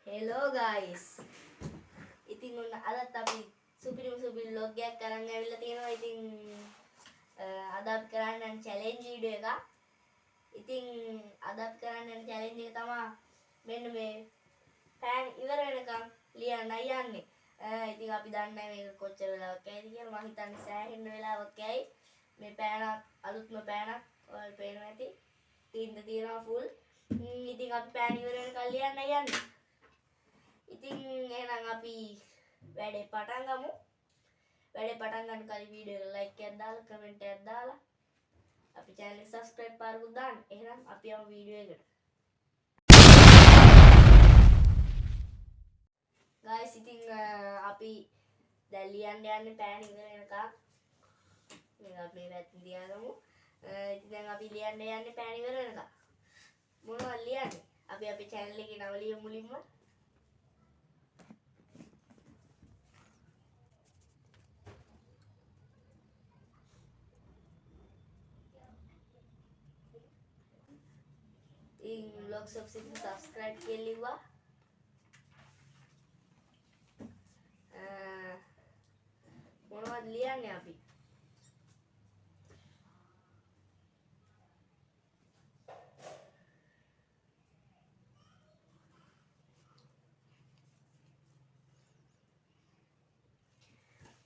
Hello guys. ඉතින් ඔන්න අදත් අපි සුපිරිම vlog එකක් අරන් ඇවිල්ලා තියෙනවා. ඉතින් අද අපි කරන්න යන challenge video එකක්. ඉතින් අද අපි කරන්න යන challenge එක තමයි මෙන්න මේ පෑන් ඉවර වෙනකම් ලියන්නයි යන්නේ. ඉතින් අපි දන්නේ නැහැ මේක කොච්චර වෙලාවක් යයිද කියලා. මම හිතන්නේ සෑහෙන වෙලාවක් යයි. මේ පෑනක් අලුත්ම පෑනක් ඔයාලට පේනවා ඇති. තින්ද තියෙනවා full. ඉතින් අපි පෑන් ඉවර වෙනකම් ලියන්නයි යන්නේ. ඉතින් එහෙනම් අපි වැඩේ පටන් ගමු. වැඩේ පටන් ගන්න කලින් වීඩියෝ එක ලයික් එකක් දාලා කමෙන්ට් එකක් දාලා අපි channel එක subscribe පාරකුත් දාන්න. එහෙනම් අපි යමු වීඩියෝ එකට. guys ඉතින් අපි දැන් ලියන්න යන්නේ පෑන් ඉවර වෙනකම්. මේක අපි මේ පැත්තෙන් තියාගමු. ඉතින් දැන් අපි ලියන්න යන්නේ පෑන් ඉවර වෙනකම්. මොනවද ලියන්නේ? අපි අපේ channel එකේ නම ලියමු මුලින්ම. vlogs of subscribe කියලා මොනවද ලියන්නේ අපි?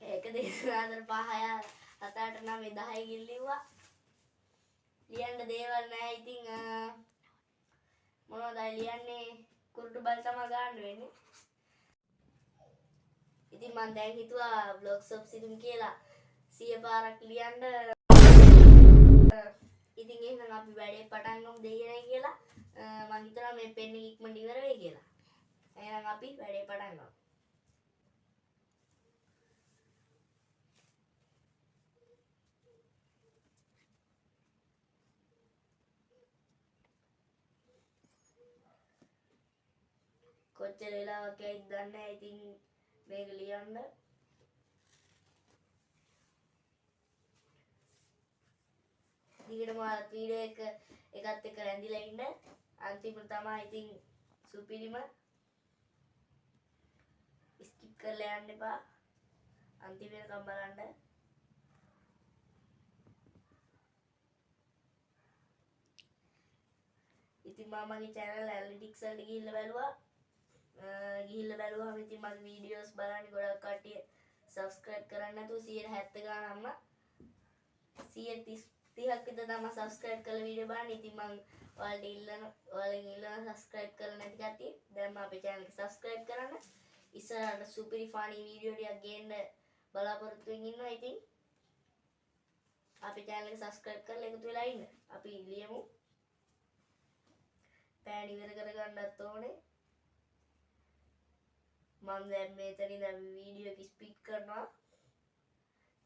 ඒක 2 4 5 6 7 8 9 10 ගිල්ලිව්වා. ලියන්න දේවල් නැහැ. ඉතින් මොනවද ලියන්නේ? කුරුටු බල් තමයි ගන්න වෙන්නේ. ඉතින් මම දැන් හිතුවා vlogs of සිදුම් කියලා 100 පාරක් ලියන්න. ඉතින් එහෙනම් අපි වැඩේ පටන් ගමු දෙයියනේ කියලා. මම හිතනවා මේ පෙන් එක ඉක්මනට ඉවර වෙයි කියලා. එහෙනම් අපි වැඩේ පටන් ගමු. කොච්චර වෙලාවක් යයිද දන්නේ නැහැ. ඉතින් මේක ලියන්න දිගටම වීඩියෝ එකත් එක්ක රැඳිලා ඉන්න. අන්තිමට තමයි ඉතින් සුපිරිම ස්කිප් කරලා යන්න එපා. අන්තිම වෙනකම් බලන්න. ඉතින් මම මගේ channel analytics වලට ගිහිල්ලා බැලුවා. ඉතින් මගේ වීඩියෝස් බලන්න ගොඩක් කට්ටිය subscribe කරන්නේ නැතුව 170 ගානක්ම 130ක් විතර තමයි subscribe කරලා වීඩියෝ බලන්නේ. ඉතින් මම ඔයාලගෙන් ඉල්ලන subscribe කරලා නැති කට්ටිය දැන් අපේ channel එක subscribe කරන්න. ඉස්සරහට සුපිරි funny වීඩියෝ ටිකක් ගේන්න බලාපොරොත්තු වෙමින් ඉන්නවා. ඉතින් අපේ channel එක subscribe කරලා එකතු වෙලා ඉන්න. අපි ලියමු. පෑන් ඉවර කරගන්නත් ඕනේ. මම දැන් මෙතනින් වීඩියෝ එක ස්පීඩ් කරනවා.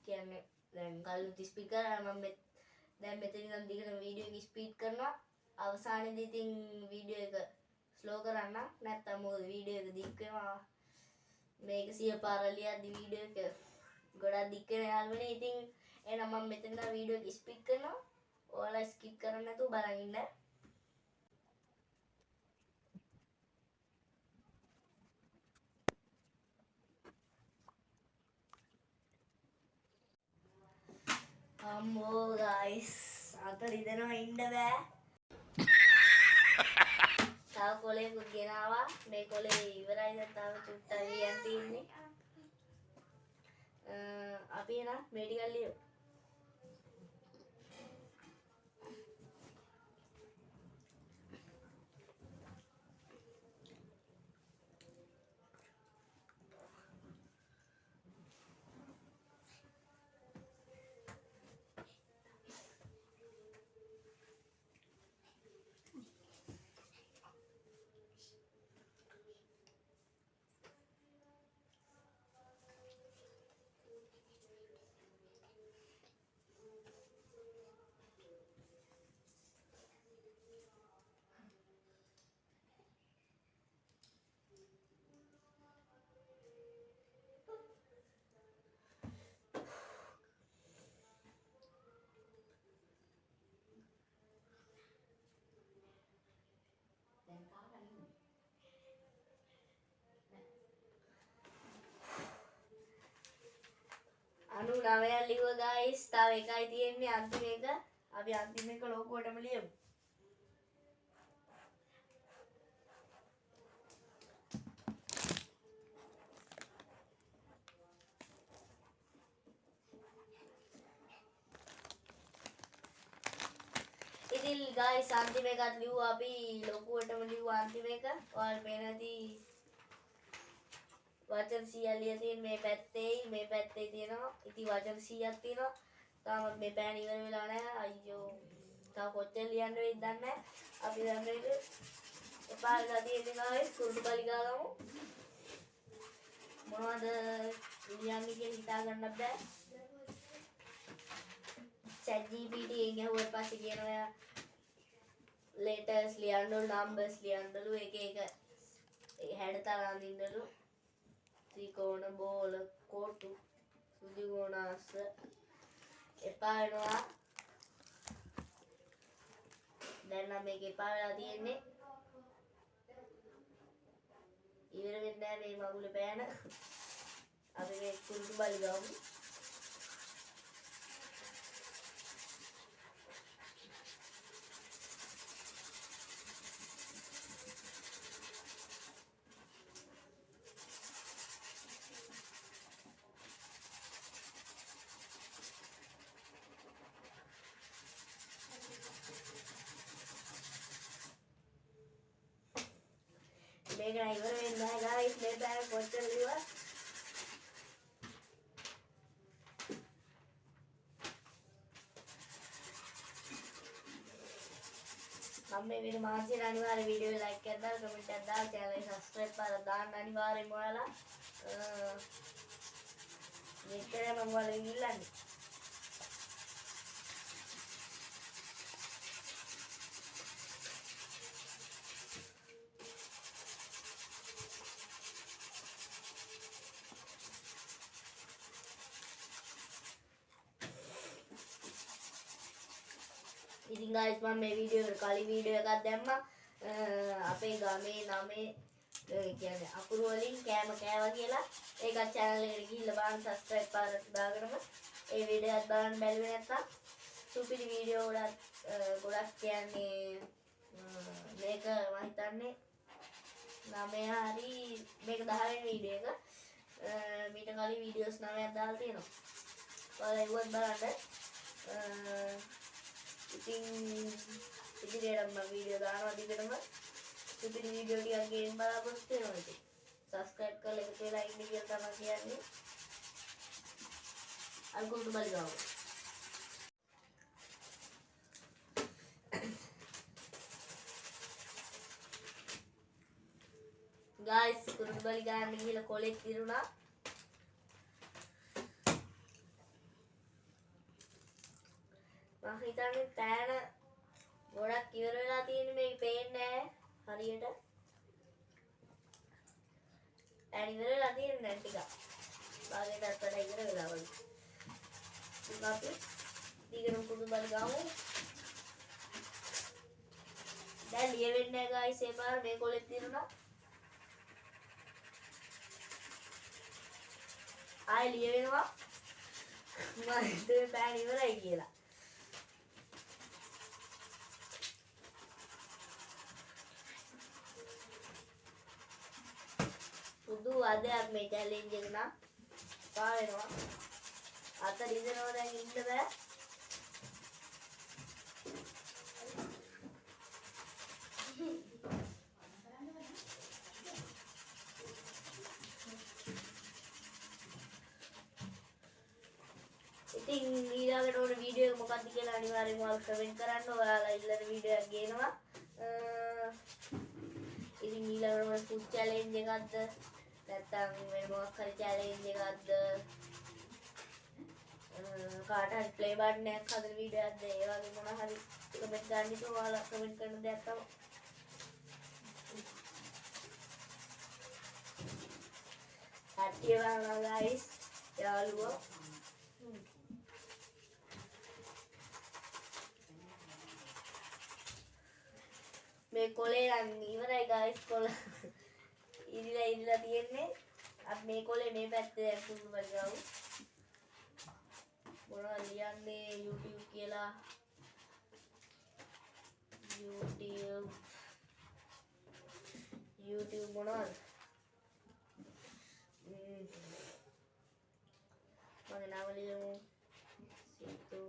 කියන්නේ දැන් කලින් ස්පීඩ් කරා මම දැන් මෙතනින් නම් දිගටම වීඩියෝ එක ස්පීඩ් කරනවා. අවසානයේදී ඉතින් වීඩියෝ එක ස්ලෝ කරන්න. නැත්නම් මොකද වීඩියෝ එක දික් වෙනවා. මේක 100 පාරක් ලියද්දි වීඩියෝ එක ගොඩක් දික් වෙන යාළුවනේ. ඉතින් එහෙනම් මම මෙතන වීඩියෝ එක ස්පීඩ් කරනවා. ඔයාලා ස්කිප් කරන්නේ නැතුව බලන් ඉන්න. අම්මෝ guys අත රිදෙනවා ඉන්න බෑ. තව කොලේකුත් ගෙනාවා. මේ කොලේ ඉවරයි. දැන් තව චුට්ටක් ලියන්න තියෙන්නේ. අපි එන මේ ටික ලියමු. 9ක් ලිව්වා guys. තව එකයි තියෙන්නේ අන්තිම එක. අපි අන්තිම එක ලොකුවටම ලියමු. ඉතින් guys අන්තිම එකත් ලිව්වා අපි ලොකුවටම ලිව්වා අන්තිම එක. ඔයාලා පේනදී වචන 100ක් ලියලා තියෙන මේ පැත්තේ තියෙනවා. ඉතින් වචන 100ක් තියෙනවා. තාම මේ පෑන් ඉවර වෙලා නැහැ. අයියෝ. තාම කොච්චර ලියන්න වෙයිද දන්නේ නැහැ. අපි දන්නේ එපා වෙලා තියෙන්නේ guys කුරුඩු බලි ගාගමු. මොනවද ලියන්නේ කියලා හිතා ගන්නත් බෑ. ChatGPT එකෙන් ඇහුවට පස්සේ කියනවා letters ලියන්නලු numbers ලියන්නලු එක හැඩතල අඳින්නලු ත්‍රිකෝණ බෝල කොටු සුදු ගෝණාස්ස එපා වෙනවා. දැන් නම් මේක එපා වෙලා තියෙන්නේ. ඉවර වෙන්නේ නැහැ මේ මගුලේ පෑන. අපි මේ කුරුටු බලි ගමු. මේක නෑ ඉවර වෙන්නේ නැහැ guys. මේ පෑන කොච්චර ලිව්වා මම මේ වීඩියෝ මාසික අනිවාර්ය වීඩියෝ එක ලයික් කරලා කමෙන්ට් එකක් දාලා channel එක subscribe කරලා දාන්න අනිවාර්යෙන්ම ඔයාලා. මේකේ මම ඔයාලගෙන් ඉල්ලන්නේ. ඉතින් guys මම මේ වීඩියෝ එක කලින් වීඩියෝ එකක් දැම්මා අපේ ගමේ නමේ කියන්නේ අකුරු වලින් කෑම කෑවා කියලා. ඒකත් channel එකට ගිහිල්ලා බලන්න subscribe පාරට දාගෙනම ඒ වීඩියෝ එකක් බලන්න බැලුවේ නැත්නම් සුපිරි වීඩියෝ ගොඩක් කියන්නේ මේක මම හිතන්නේ 9 හරි මේක 10 වෙනි වීඩියෝ එක. මීට කලින් වීඩියෝස් 9ක් දාලා තියෙනවා. ඔයාලා ඒවත් බලන්න. ඉතින් ඉදිරියට මම වීඩියෝ දානවා දිගටම සුපිරි වීඩියෝ ටිකක් ගෙන් බලාපොරොත්තු වෙනවා. ඉතින් subscribe කරලා එකතු වෙලා ඉන්න කියලා තමයි කියන්නේ. අල්කුරුඩු බලි ගාව. guys කුරුඩු බලි ගන්න ගිහලා කොලෙක් තිරුණා. මම හිතන්නේ පෑන ගොඩක් ඉවර වෙලා තියෙන්නේ මේක පේන්නේ නැහැ හරියට. පෑන ඉවර වෙලා තියෙන්නේ දැන් ටිකක්. භාගයටත් වඩා ඉවර වෙලා වගේ. ඉතින් අපි දිගටම කුරුඩු බලි ගමු. දැන් ලියවෙන්නේ නැහැ guys ඒ පාර මේ කොලෙත් තිරුණා. ආයෙ ලියවෙනවා. මම හිතුවේ පෑන ඉවරයි කියලා. පුදු අදයක් මේ challenge එක නම් පා වෙනවා. අත රිදෙනවා දැන් ඉන්න බෑ. ඉතින් ඊළඟට ඕන වීඩියෝ එක මොකක්ද කියලා අනිවාර්යෙන්ම ඔයාලා කමෙන්ට් කරන්න. ඔයාලා ඉල්ලන වීඩියෝ එකක් ගේනවා. ඉතින් ඊළඟට ඕන ෆුඩ් challenge එකක්ද නැත්නම් වෙන මොකක් හරි challenge එකක්ද කාට හරි play button එකක් හදන වීඩියෝ එකක්ද ඒ වගේ මොනවා හරි කමෙන්ට් ගන්න ඉතින් ඔයාලා කමෙන්ට් කරන දෙයක් තමයි. හැටි වුණා guys යාළුවෝ. මේ කොලේ නම් ඉවරයි guys. කොල ඉරිලා තියෙන්නේ. අපි මේ කොලේ මේ පැත්තේ කුරුඩු බලි ගමු. මොනවා ලියන්නේ YouTube කියලා YouTube මොනවද මගේ නම ලියමු සිතු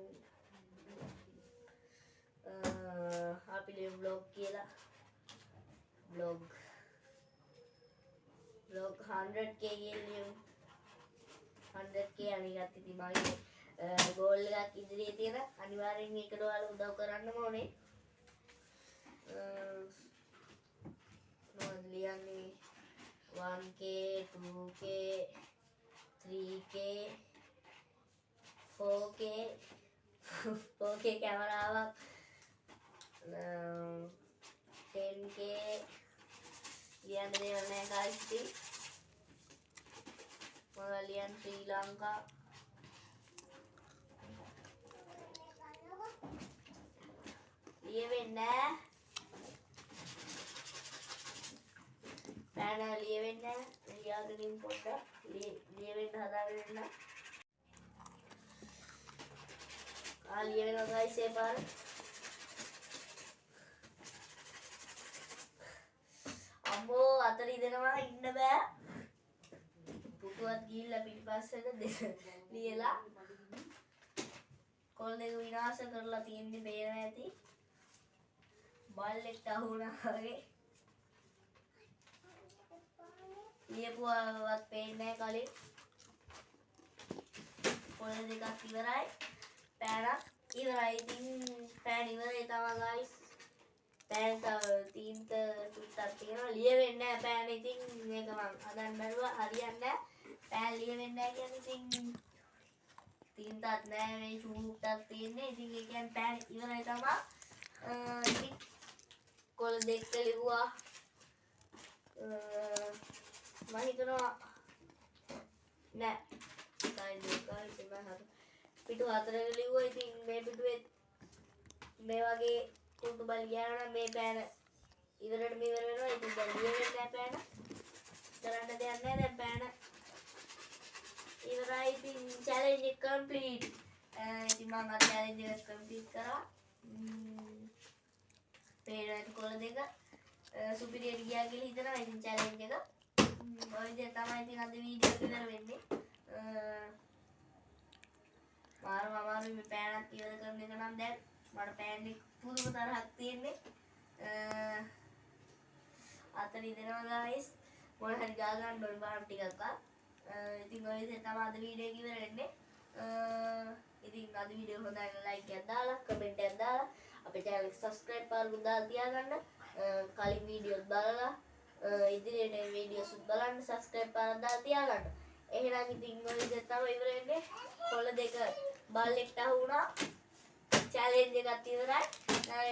අපි ලියමු blog කියලා blog 100k ලියමු 100k අනිගත් ඉතින් මගේ ගෝල් එකක් ඉදිරියේ තියෙන අනිවාර්යෙන් මේකට ඔයාලා උදව් කරන්නම ඕනේ මොකද ලියන්නේ 1k 2k 3k 4k 4k කැමරාවක් 10k ලියන්න දේවල් නැහැ guys ඉතින් මොකද ලියන්න ශ්‍රී ලංකා ලියවෙන්නේ නැහැ ලියවෙන්නේ නැහැ ලියාගෙන පොඩ්ඩක් ලියවෙන්න හදාගෙන ඉන්න ලියවෙනවා guys ඒ පාර අම්මෝ අතර ඉදෙනවා ඉන්න බෑ පුටුවත් ගිහිල්ලා පිටිපස්සට ලියලා කොල් දෙක විනාශ කරලා තියෙන්නේ බේරලා ඇති බල්ලෙක්ට අහු වුණා වගේ ලියපුවාවත් පේන්නේ නැහැ කලින් කොල් දෙකක් ඉවරයි පෑනක් ඉවරයි ඉතින් පෑන ඉවරයි තමයි guys පෑන තව තීන්ත චුට්ටක් තියෙනවා ලියවෙන්නේ නැහැ පෑන ඉතින් මේක මම හදන්න බැලුවා හරියන්නේ නැහැ පෑන ලියවෙන්නේ නැහැ කියන්නේ ඉතින් තීන්තත් නැහැ මේ චුට්ටක් තියෙන්නේ ඉතින් ඒ කියන්නේ පෑන ඉවරයි තමයි ඉතින් කොළ දෙක ලිව්වා මම හිතනවා නෑ පිටු හතරක ලිව්වා ඉතින් මේ පිටුවේ මේ වගේ කුඩු බල් ගියා නම් මේ පෑන ඉවරට ඉවර වෙනවා ඉතින් දැන් ලියවෙන්නේ නැහැ පෑන කරන්න දෙයක් නැහැ දැන් පෑන ඉවරයි ඉතින් challenge එක complete ඉතින් මම අද challenge එක complete කරා පේරට කොළ දෙක සුපිරියට ගියා කියලා හිතනවා ඉතින් challenge එක ඔය විදිහ තමයි ඉතින් අද වීඩියෝ එක ඉවර වෙන්නේ මාරු මේ පෑනක් ඉවර කරන එක නම් දැන් මට පෑන් එක පුදුම තරහක් තියෙන්නේ අතන ඉදෙනවා guys මොන හරි ගා ගන්න ඕනේ බාම් ටිකක් ඉතින් ඔය විදිහ තමයි අද වීඩියෝ එක ඉවර වෙන්නේ ඉතින් අද වීඩියෝ හොඳයි නම් like එකක් දාලා comment එකක් දාලා අපේ channel එක subscribe පාරකුත් දාලා තියාගන්න කලින් වීඩියෝස් බලලා ඉදිරියට වීඩියෝස් බලන්න subscribe පාරක් දාලා තියාගන්න එහෙනම් ඉතින් ඔය විදිහ තමයි ඉවර වෙන්නේ කොළ දෙක බල්ලෙක්ට අහු වුණා challenge එකත් ඉවරයි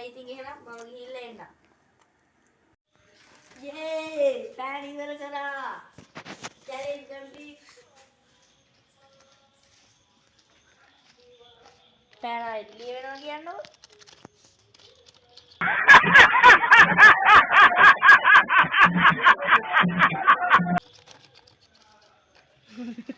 ඉතින් එහෙනම් මම ගිහිල්ලා එන්න යේ පෑන් ඉවර කරා challenge complete පෑන් ආයෙත් ලියවෙනවා කියන්නකො Ha ha ha ha!